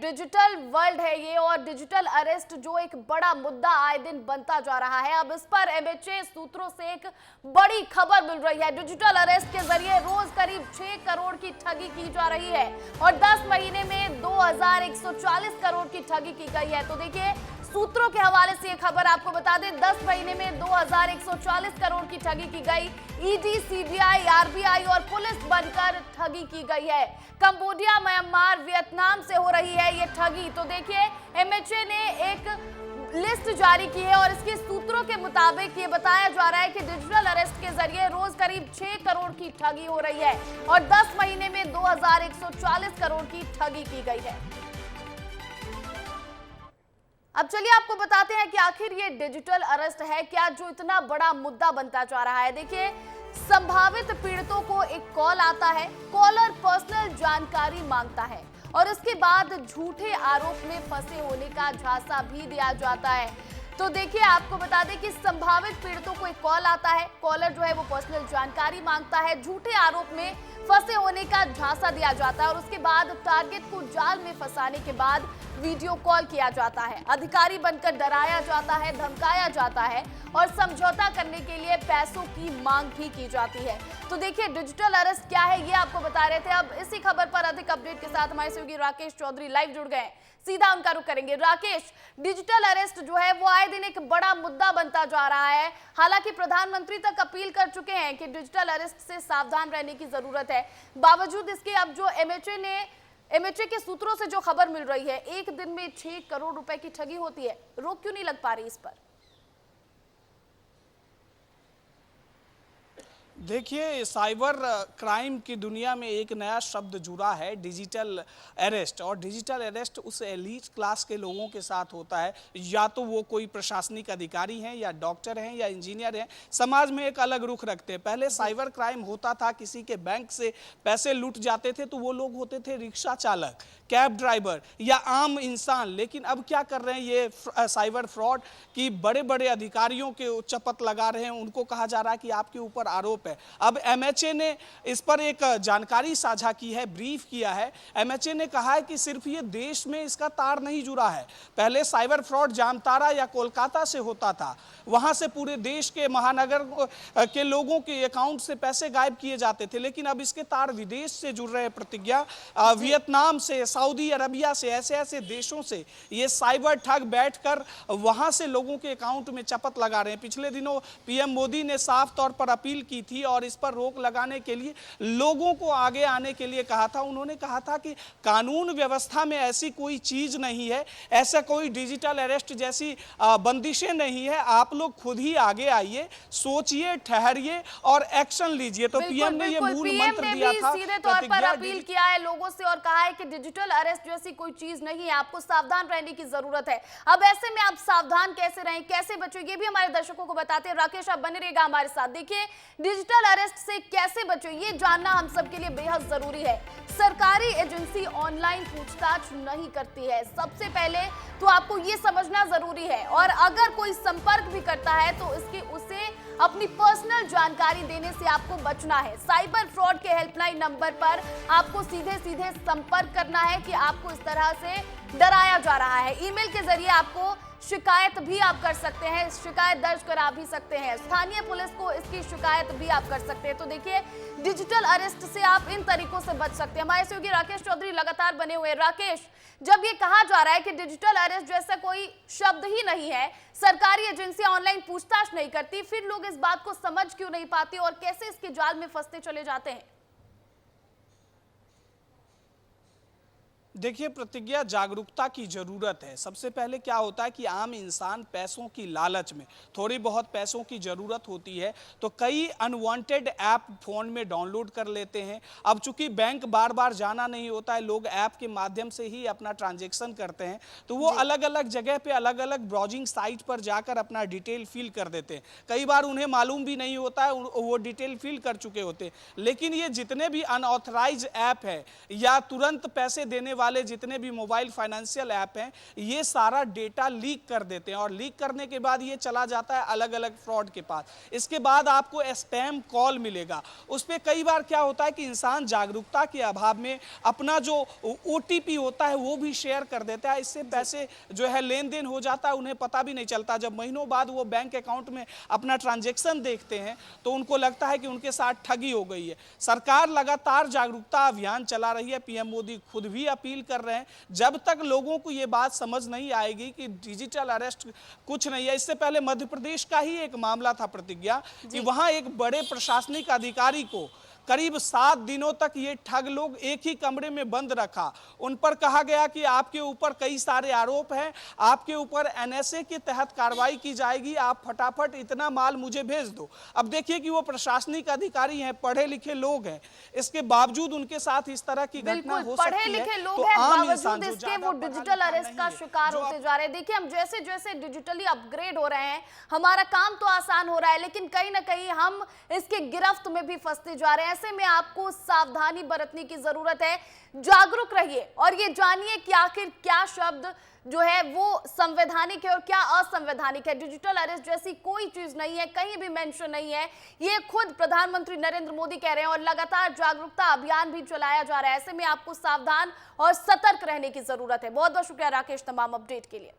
Digital world है ये, और डिजिटल अरेस्ट जो एक बड़ा मुद्दा आए दिन बनता जा रहा है। अब इस पर एमएचए सूत्रों से एक बड़ी खबर मिल रही है। डिजिटल अरेस्ट के जरिए रोज करीब 6 करोड़ की ठगी की जा रही है और 10 महीने में 2140 करोड़ की ठगी की गई है। तो देखिए, सूत्रों के हवाले से ये खबर आपको बता दें, 10 महीने में 2140 करोड़ की ठगी की गई। ईडी, सीबीआई, आरबीआई और पुलिस बनकर ठगी की गई है। कंबोडिया, म्यांमार, वियतनाम से हो रही है ये ठगी। तो देखिए, एमएचए ने एक लिस्ट जारी की है और इसके सूत्रों के मुताबिक ये बताया जा रहा है कि डिजिटल अरेस्ट के जरिए रोज करीब 6 करोड़ की ठगी हो रही है और 10 महीने में 2140 करोड़ की ठगी की गई है। अब चलिए आपको बताते हैं कि आखिर ये डिजिटल अरेस्ट है क्या, जो इतना बड़ा मुद्दा बनता जा रहा है। देखिए, संभावित पीड़ितों को एक कॉल आता है, कॉलर पर्सनल जानकारी मांगता है और उसके बाद झूठे आरोप में फंसे होने का झांसा भी दिया जाता है। तो देखिए, आपको बता दें कि संभावित पीड़ितों को एक कॉल आता है, कॉलर जो है वो पर्सनल जानकारी मांगता है, झूठे आरोप में फंसे होने का झांसा दिया जाता है और उसके बाद टारगेट को जाल में फंसाने के बाद वीडियो कॉल किया जाता है। अधिकारी बनकर डराया जाता है, धमकाया जाता है और समझौता करने के लिए पैसों की मांग भी की जाती है। तो देखिए, डिजिटल अरेस्ट क्या है ये आपको बता रहे थे। अब इसी खबर पर अधिक अपडेट के साथ हमारे सहयोगी राकेश चौधरी लाइव जुड़ गए, सीधा उनका रुख करेंगे। राकेश, डिजिटल अरेस्ट जो है वो आए दिन एक बड़ा मुद्दा बनता जा रहा है। हालांकि प्रधानमंत्री तक अपील कर चुके हैं कि डिजिटल अरेस्ट से सावधान रहने की जरूरत है। बावजूद इसके अब जो एमएचए के सूत्रों से जो खबर मिल रही है, एक दिन में 6 करोड़ रुपए की ठगी होती है, रोक क्यों नहीं लग पा रही इस पर? देखिए, साइबर क्राइम की दुनिया में एक नया शब्द जुड़ा है, डिजिटल अरेस्ट। और डिजिटल अरेस्ट उस एलीट क्लास के लोगों के साथ होता है, या तो वो कोई प्रशासनिक अधिकारी हैं या डॉक्टर हैं या इंजीनियर हैं, समाज में एक अलग रुख रखते हैं। पहले साइबर क्राइम होता था, किसी के बैंक से पैसे लूट जाते थे तो वो लोग होते थे रिक्शा चालक, कैब ड्राइवर या आम इंसान। लेकिन अब क्या कर रहे हैं ये साइबर फ्रॉड की बड़े बड़े अधिकारियों के चपत लगा रहे हैं, उनको कहा जा रहा है कि आपके ऊपर आरोप है। अब एमएचए ने इस पर एक जानकारी साझा की है, ब्रीफ किया है। एमएचए ने कहा है कि सिर्फ ये देश में इसका तार नहीं जुड़ा है। पहले साइबर फ्रॉड जामताड़ा या कोलकाता से होता था, वहां से पूरे देश के महानगर के लोगों के अकाउंट से पैसे गायब किए जाते थे। लेकिन अब इसके तार विदेश से जुड़ रहे हैं। प्रतिज्ञा, वियतनाम से, सऊदी अरबिया से, ऐसे ऐसे देशों से ये साइबर ठग बैठकर वहां से लोगों के अकाउंट में चपत लगा रहे हैं। पिछले दिनों पीएम मोदी ने साफ तौर पर अपील की थी और इस पर रोक लगाने के लिए लोगों को आगे आने के लिए कहा था। उन्होंने कहा था कि कानून व्यवस्था में ऐसी कोई चीज नहीं है, ऐसा कोई डिजिटल अरेस्ट जैसी बंदिशें नहीं है। आप लोग खुद ही आगे आइए, सोचिए, ठहरिए और एक्शन लीजिए। तो पीएम ने ये मूल मंत्र दिया था, सीधे तौर पर अपील किया है लोगों से और कहा है कि डिजिटल अरेस्ट जैसी कोई चीज नहीं है, आपको सावधान रहने की जरूरत है। अब ऐसे में आप सावधान कैसे रहें, कैसे बचें, ये भी हमारे दर्शकों को बताते हैं। राकेश, आप बने रहिएगा हमारे साथ। देखिए, डिजिटल अरेस्ट से कैसे बचें ये जानना हम सबके लिए बेहद जरूरी है। सरकारी एजेंसी ऑनलाइन पूछताछ नहीं करती है, सबसे पहले तो आपको ये समझना जरूरी है। और अगर कोई संपर्क भी करता है तो उसे अपनी पर्सनल जानकारी देने से आपको बचना है। साइबर फ्रॉड के हेल्पलाइन नंबर पर आपको सीधे सीधे संपर्क करना है कि आपको इस तरह से डराया जा रहा है। ईमेल के जरिए आपको शिकायत भी आप कर सकते हैं, शिकायत दर्ज करा भी सकते हैं। स्थानीय पुलिस को इसकी शिकायत भी आप कर सकते हैं। तो देखिए, डिजिटल अरेस्ट से आप इन तरीकों से बच सकते हैं। हमारे सहयोगी राकेश चौधरी लगातार बने हुए। राकेश, जब ये कहा जा रहा है कि डिजिटल अरेस्ट जैसा कोई शब्द ही नहीं है, सरकारी एजेंसियां ऑनलाइन पूछताछ नहीं करती, फिर लोग इस बात को समझ क्यों नहीं पाते और कैसे इसके जाल में फंसते चले जाते हैं? देखिए प्रतिज्ञा, जागरूकता की ज़रूरत है। सबसे पहले क्या होता है कि आम इंसान पैसों की लालच में, थोड़ी बहुत पैसों की ज़रूरत होती है तो कई अनवांटेड ऐप फ़ोन में डाउनलोड कर लेते हैं। अब चूंकि बैंक बार बार जाना नहीं होता है, लोग ऐप के माध्यम से ही अपना ट्रांजैक्शन करते हैं, तो वो अलग अलग जगह पे अलग अलग ब्राउजिंग साइट पर जाकर अपना डिटेल फिल कर देते हैं। कई बार उन्हें मालूम भी नहीं होता है, वो डिटेल फिल कर चुके होते हैं। लेकिन ये जितने भी अनऑथराइज ऐप है या तुरंत पैसे देने वाले जितने भी मोबाइल फाइनेंशियल ऐप हैं, ये सारा डेटा लीक कर देते हैं और लीक करने के बाद ये चला जाता है अलग अलग फ्रॉड के पास। इसके बाद आपको स्पैम कॉल मिलेगा। उस पर कई बार क्या होता है कि इंसान जागरूकता के अभाव में अपना जो OTP होता है वो भी शेयर कर देता है। इससे पैसे जो है लेन देन हो जाता है, उन्हें पता भी नहीं चलता। जब महीनों बाद वो बैंक अकाउंट में अपना ट्रांजैक्शन देखते हैं तो उनको लगता है कि उनके साथ ठगी हो गई है। सरकार लगातार जागरूकता अभियान चला रही है। पीएम मोदी खुद भी अपील कर रहे हैं, जब तक लोगों को ये बात समझ नहीं आएगी कि डिजिटल अरेस्ट कुछ नहीं है। इससे पहले मध्य प्रदेश का ही एक मामला था प्रतिज्ञा, कि वहां एक बड़े प्रशासनिक अधिकारी को करीब 7 दिनों तक ये ठग लोग एक ही कमरे में बंद रखा। उन पर कहा गया कि आपके ऊपर कई सारे आरोप हैं, आपके ऊपर NSA के तहत कार्रवाई की जाएगी, आप फटाफट इतना माल मुझे भेज दो। अब देखिए कि वो प्रशासनिक अधिकारी हैं, पढ़े लिखे लोग हैं, इसके बावजूद उनके साथ इस तरह की घटना हो सकती है। पढ़े लिखे लोग तो हैं, आम इंसान बावजूद जो इसके ज्यादा वो पढ़ा डिजिटल लिखा अरेस्ट नहीं का है, शिकार होते जा रहे हैं। देखिए, हम जैसे जैसे डिजिटली अपग्रेड हो रहे हैं, हमारा काम तो आसान हो रहा है, लेकिन कहीं ना कहीं हम इसके गिरफ्त में भी फंसते जा रहे हैं। ऐसे में आपको सावधानी बरतने की जरूरत है। जागरूक रहिए और ये जानिए कि आखिर क्या शब्द जो है वो संवैधानिक है और क्या असंवैधानिक है। डिजिटल अरेस्ट जैसी कोई चीज नहीं है, कहीं भी मेंशन नहीं है। ये खुद प्रधानमंत्री नरेंद्र मोदी कह रहे हैं और लगातार जागरूकता अभियान भी चलाया जा रहा है। ऐसे में आपको सावधान और सतर्क रहने की जरूरत है। बहुत बहुत शुक्रिया राकेश तमाम अपडेट के लिए।